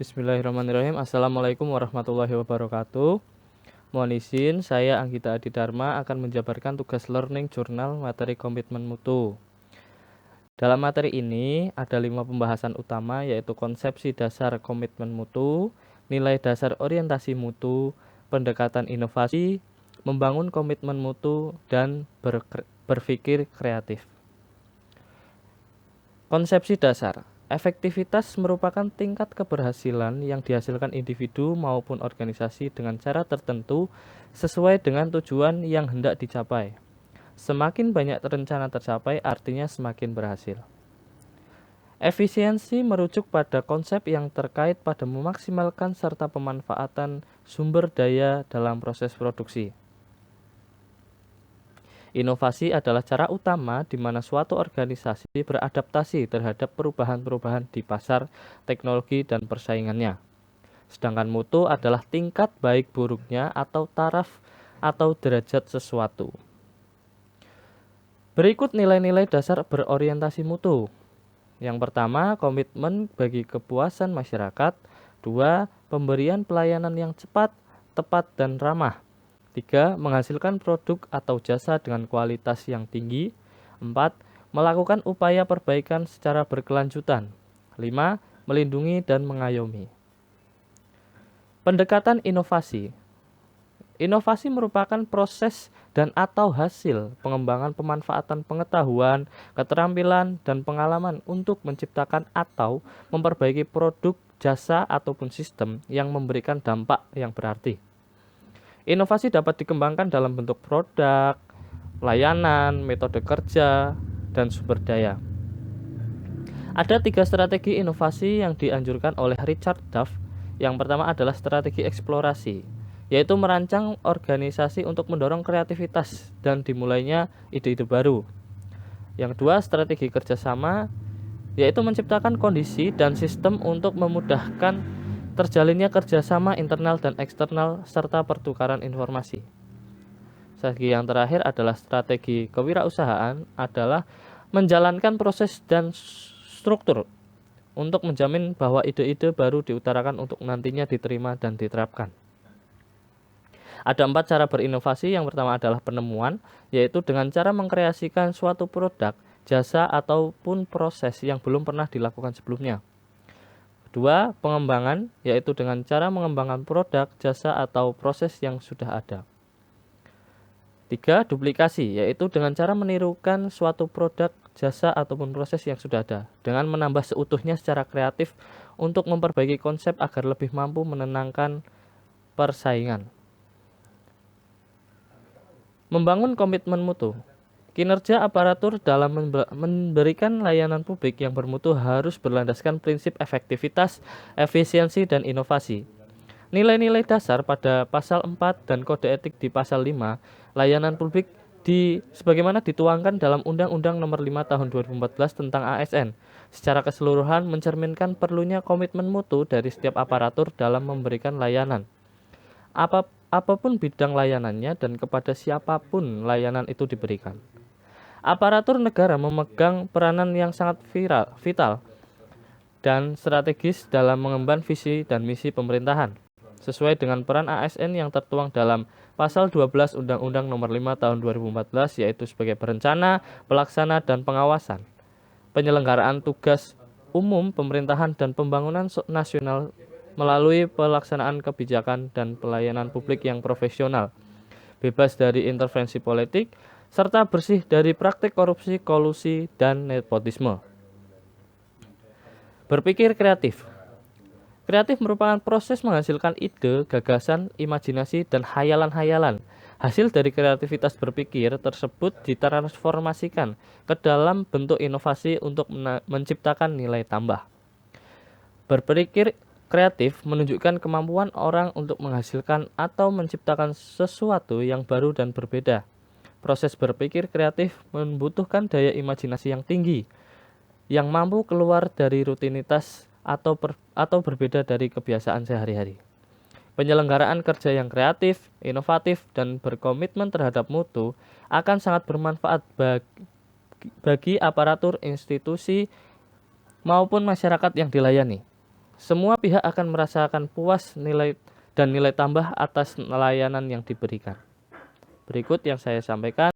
Bismillahirrahmanirrahim. Assalamualaikum warahmatullahi wabarakatuh. Mohon izin, saya Anggita Adidharma akan menjabarkan tugas learning jurnal materi komitmen mutu. Dalam materi ini ada 5 pembahasan utama, yaitu konsepsi dasar komitmen mutu, nilai dasar orientasi mutu, pendekatan inovasi, membangun komitmen mutu, dan berpikir kreatif. Konsepsi dasar. Efektivitas merupakan tingkat keberhasilan yang dihasilkan individu maupun organisasi dengan cara tertentu sesuai dengan tujuan yang hendak dicapai. Semakin banyak rencana tercapai, artinya semakin berhasil. Efisiensi merujuk pada konsep yang terkait pada memaksimalkan serta pemanfaatan sumber daya dalam proses produksi. Inovasi adalah cara utama di mana suatu organisasi beradaptasi terhadap perubahan-perubahan di pasar, teknologi, dan persaingannya. Sedangkan mutu adalah tingkat baik buruknya atau taraf atau derajat sesuatu. Berikut nilai-nilai dasar berorientasi mutu. Yang pertama, komitmen bagi kepuasan masyarakat. 2. Pemberian pelayanan yang cepat, tepat, dan ramah. 3. Menghasilkan produk atau jasa dengan kualitas yang tinggi. 4. Melakukan upaya perbaikan secara berkelanjutan. 5. Melindungi dan mengayomi. Pendekatan inovasi. Inovasi merupakan proses dan atau hasil pengembangan pemanfaatan pengetahuan, keterampilan, dan pengalaman untuk menciptakan atau memperbaiki produk, jasa, ataupun sistem yang memberikan dampak yang berarti. Inovasi dapat dikembangkan dalam bentuk produk, layanan, metode kerja, dan sumber daya. Ada 3 strategi inovasi yang dianjurkan oleh Richard Duff. Yang pertama adalah strategi eksplorasi, yaitu merancang organisasi untuk mendorong kreativitas dan dimulainya ide-ide baru. Yang kedua, strategi kerjasama, yaitu menciptakan kondisi dan sistem untuk memudahkan terjalinnya kerjasama internal dan eksternal serta pertukaran informasi. Strategi yang terakhir adalah strategi kewirausahaan, adalah menjalankan proses dan struktur untuk menjamin bahwa ide-ide baru diutarakan untuk nantinya diterima dan diterapkan. Ada 4 cara berinovasi. Yang pertama adalah penemuan, yaitu dengan cara mengkreasikan suatu produk, jasa, ataupun proses yang belum pernah dilakukan sebelumnya. 2. Pengembangan, yaitu dengan cara mengembangkan produk, jasa, atau proses yang sudah ada. 3. Duplikasi, yaitu dengan cara menirukan suatu produk, jasa, ataupun proses yang sudah ada, dengan menambah seutuhnya secara kreatif untuk memperbaiki konsep agar lebih mampu menenangkan persaingan. Membangun komitmen mutu. Kinerja aparatur dalam memberikan layanan publik yang bermutu harus berlandaskan prinsip efektivitas, efisiensi, dan inovasi. Nilai-nilai dasar pada pasal 4 dan kode etik di pasal 5 layanan publik sebagaimana dituangkan dalam Undang-Undang Nomor 5 Tahun 2014 tentang ASN secara keseluruhan mencerminkan perlunya komitmen mutu dari setiap aparatur dalam memberikan layanan. Apapun bidang layanannya dan kepada siapapun layanan itu diberikan. Aparatur negara memegang peranan yang sangat vital dan strategis dalam mengemban visi dan misi pemerintahan, sesuai dengan peran ASN yang tertuang dalam Pasal 12 Undang-Undang Nomor 5 Tahun 2014, yaitu sebagai perencana, pelaksana, dan pengawasan, penyelenggaraan tugas umum pemerintahan dan pembangunan nasional melalui pelaksanaan kebijakan dan pelayanan publik yang profesional, bebas dari intervensi politik, serta bersih dari praktik korupsi, kolusi, dan nepotisme. Berpikir kreatif. Kreatif merupakan proses menghasilkan ide, gagasan, imajinasi, dan hayalan-hayalan. Hasil dari kreativitas berpikir tersebut ditransformasikan ke dalam bentuk inovasi untuk menciptakan nilai tambah. Berpikir kreatif menunjukkan kemampuan orang untuk menghasilkan atau menciptakan sesuatu yang baru dan berbeda. Proses berpikir kreatif membutuhkan daya imajinasi yang tinggi, yang mampu keluar dari rutinitas atau berbeda dari kebiasaan sehari-hari. Penyelenggaraan kerja yang kreatif, inovatif, dan berkomitmen terhadap mutu akan sangat bermanfaat bagi aparatur institusi maupun masyarakat yang dilayani. semua pihak akan merasakan puas nilai tambah atas layanan yang diberikan. Berikut yang saya sampaikan.